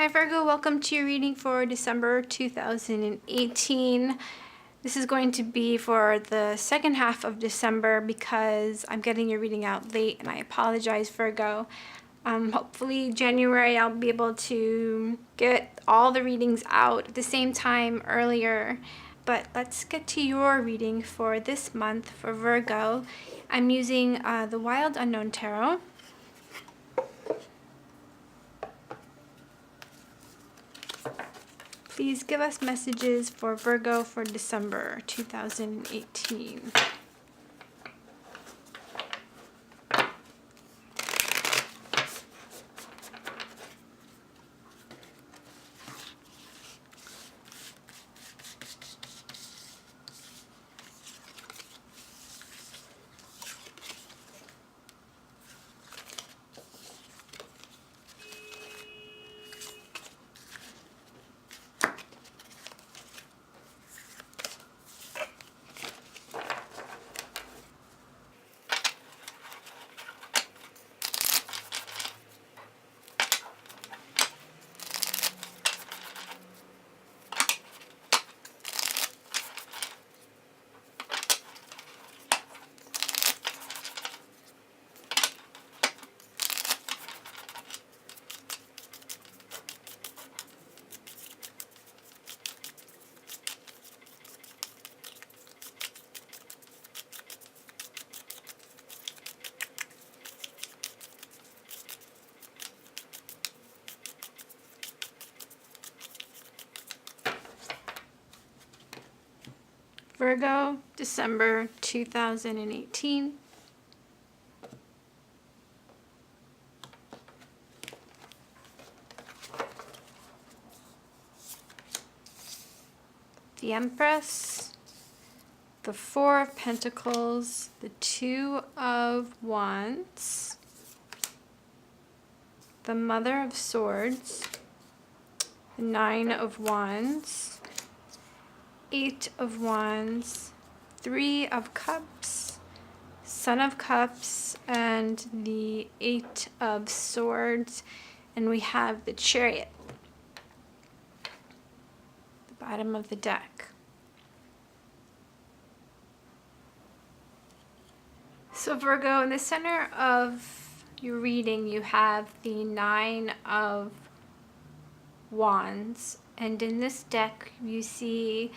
Hi Virgo, welcome to your reading for December 2018. This is going to be for the second half of December because I'm getting your reading out late and I apologize, Virgo. Hopefully January I'll be able to get all the readings out at the same time earlier. But let's get to your reading for this month for Virgo. I'm using the Wild Unknown Tarot. Please give us messages for Virgo for December 2018. Virgo, December 2018. The Empress, the Four of Pentacles, the Two of Wands, the Mother of Swords, the Nine of Wands, Eight of Wands, Three of Cups, Son of Cups, and the Eight of Swords, and we have the Chariot, the bottom of the deck. So Virgo, in the center of your reading, you have the Nine of Wands, and in this deck you see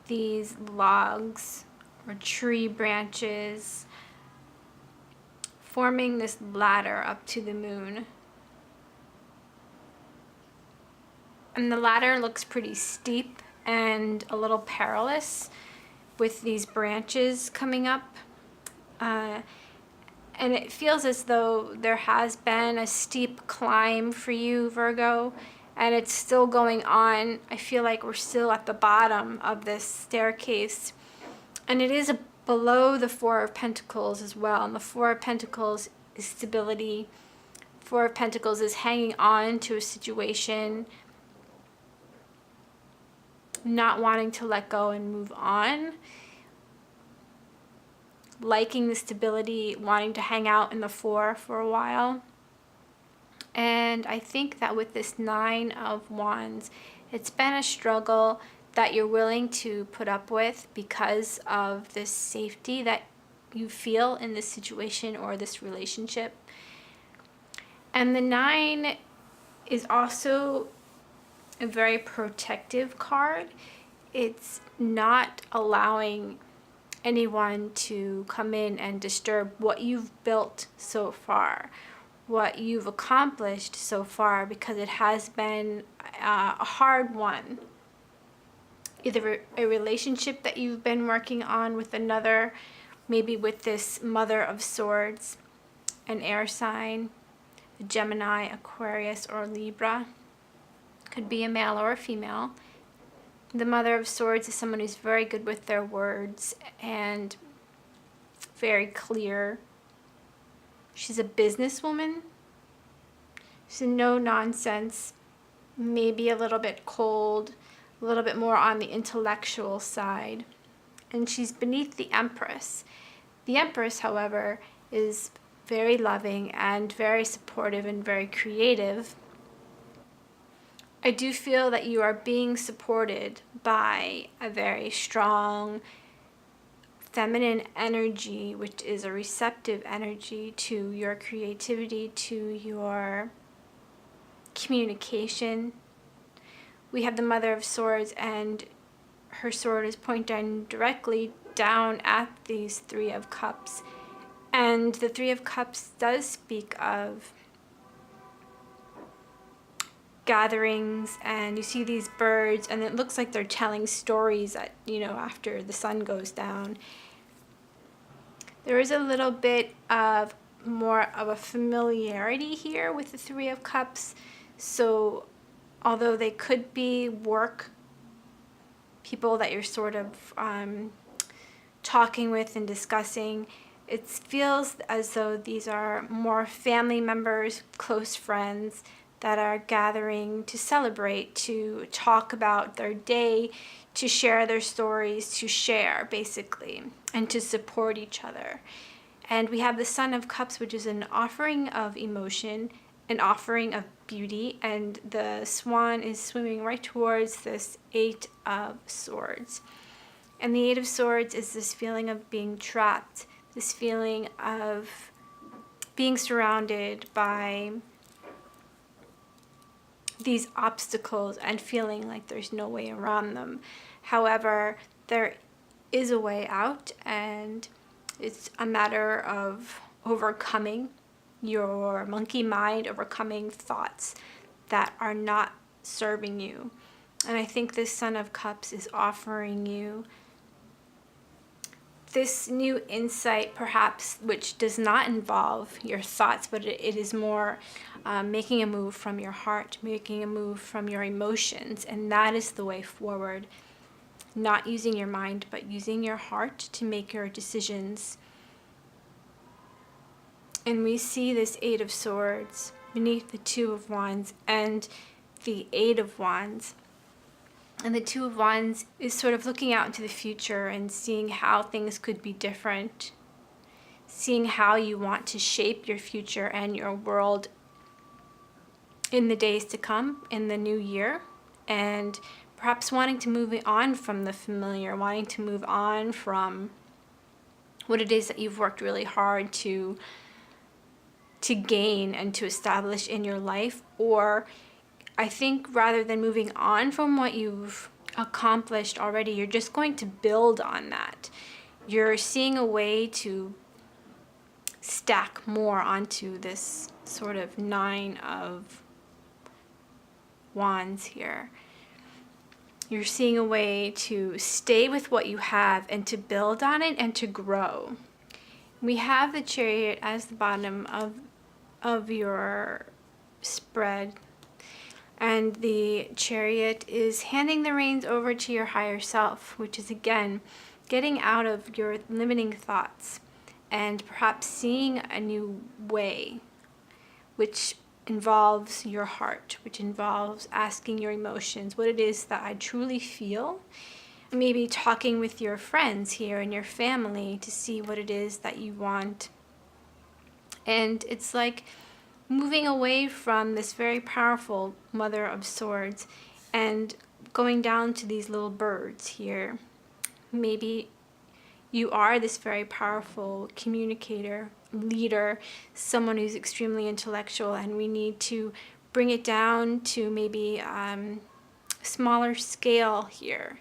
these logs or tree branches forming this ladder up to the moon. And the ladder looks pretty steep and a little perilous with these branches coming up. And it feels as though there has been a steep climb for you, Virgo, and it's still going on. I feel like we're still at the bottom of this staircase. And it is below the Four of Pentacles as well. And the Four of Pentacles is stability. Four of Pentacles is hanging on to a situation, not wanting to let go and move on. Liking the stability, wanting to hang out in the Four for a while. And I think that with this Nine of Wands, it's been a struggle that you're willing to put up with because of this safety that you feel in this situation or this relationship. And the Nine is also a very protective card. It's not allowing anyone to come in and disturb what you've built so far, what you've accomplished so far, because it has been a hard one. Either a relationship that you've been working on with another, maybe with this Mother of Swords, an air sign, a Gemini, Aquarius, or Libra. Could be a male or a female. The Mother of Swords is someone who's very good with their words and very clear. She's a businesswoman. She's no nonsense, maybe a little bit cold, a little bit more on the intellectual side. And she's beneath the Empress. The Empress, however, is very loving and very supportive and very creative. I do feel that you are being supported by a very strong feminine energy, which is a receptive energy to your creativity, to your communication. We have the Mother of Swords, and her sword is pointing directly down at these Three of Cups. And the Three of Cups does speak of gatherings, and you see these birds, and it looks like they're telling stories at, after the sun goes down. There is a little bit of more of a familiarity here with the Three of Cups. So although they could be work people that you're sort of talking with and discussing, it feels as though these are more family members, close friends that are gathering to celebrate, to talk about their day, to share their stories, to share basically, and to support each other. And we have the Son of Cups, which is an offering of emotion, an offering of beauty, and the swan is swimming right towards this Eight of Swords. And the Eight of Swords is this feeling of being trapped, this feeling of being surrounded by these obstacles and feeling like there's no way around them. However, there is a way out, and it's a matter of overcoming your monkey mind, overcoming thoughts that are not serving you. And I think this Son of Cups is offering you this new insight, perhaps, which does not involve your thoughts, but it is more making a move from your heart, making a move from your emotions, and that is the way forward. Not using your mind, but using your heart to make your decisions. And we see this Eight of Swords beneath the Two of Wands and the Eight of Wands. And the Two of Wands is sort of looking out into the future and seeing how things could be different, seeing how you want to shape your future and your world in the days to come, in the new year, and perhaps wanting to move on from the familiar, wanting to move on from what it is that you've worked really hard to gain and to establish in your life. Or I think rather than moving on from what you've accomplished already, you're just going to build on that. You're seeing a way to stack more onto this sort of Nine of Wands here. You're seeing a way to stay with what you have and to build on it and to grow. We have the Chariot as the bottom of your spread. And the Chariot is handing the reins over to your higher self, which is, again, getting out of your limiting thoughts and perhaps seeing a new way, which involves your heart, which involves asking your emotions, what it is that I truly feel. Maybe talking with your friends here and your family to see what it is that you want. And it's like moving away from this very powerful Mother of Swords and going down to these little birds here. Maybe you are this very powerful communicator, leader, someone who's extremely intellectual, and we need to bring it down to maybe smaller scale here.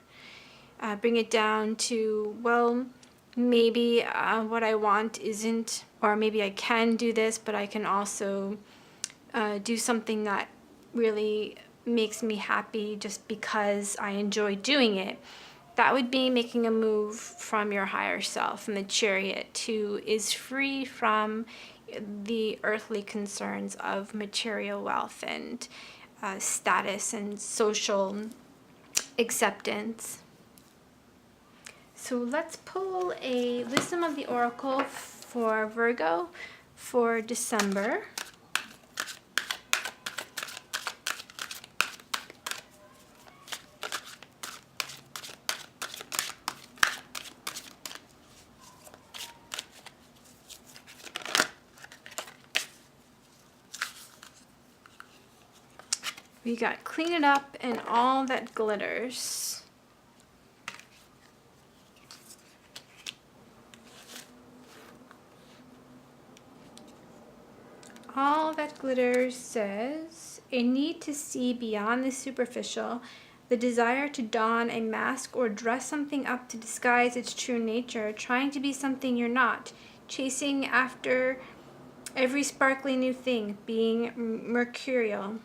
Bring it down to, well, maybe what I want isn't, or maybe I can do this, but I can also do something that really makes me happy just because I enjoy doing it. That would be making a move from your higher self. And the Chariot, too, is free from the earthly concerns of material wealth and status and social acceptance. So let's pull a Wisdom of the Oracle for Virgo for December. We got clean it up and all that glitters. All that glitters says, a need to see beyond the superficial, the desire to don a mask or dress something up to disguise its true nature, trying to be something you're not, chasing after every sparkly new thing, being mercurial.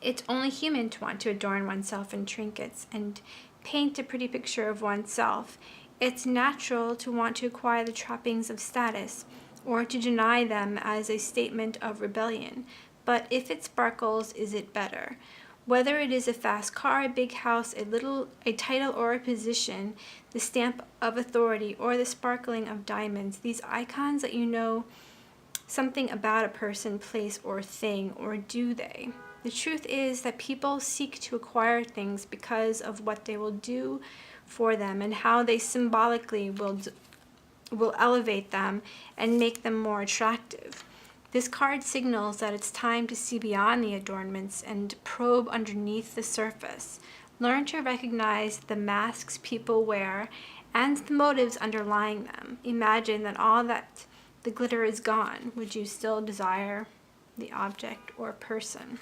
It's only human to want to adorn oneself in trinkets and paint a pretty picture of oneself. It's natural to want to acquire the trappings of status, or to deny them as a statement of rebellion. But if it sparkles, is it better? Whether it is a fast car, a big house, a title or a position, the stamp of authority, or the sparkling of diamonds, these icons let you know something about a person, place, or thing, or do they? The truth is that people seek to acquire things because of what they will do for them and how they symbolically will elevate them and make them more attractive. This card signals that it's time to see beyond the adornments and probe underneath the surface. Learn to recognize the masks people wear and the motives underlying them. Imagine that all that the glitter is gone. Would you still desire the object or person?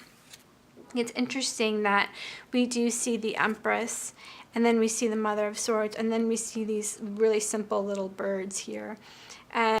It's interesting that we do see the Empress, and then we see the Mother of Swords, and then we see these really simple little birds here. And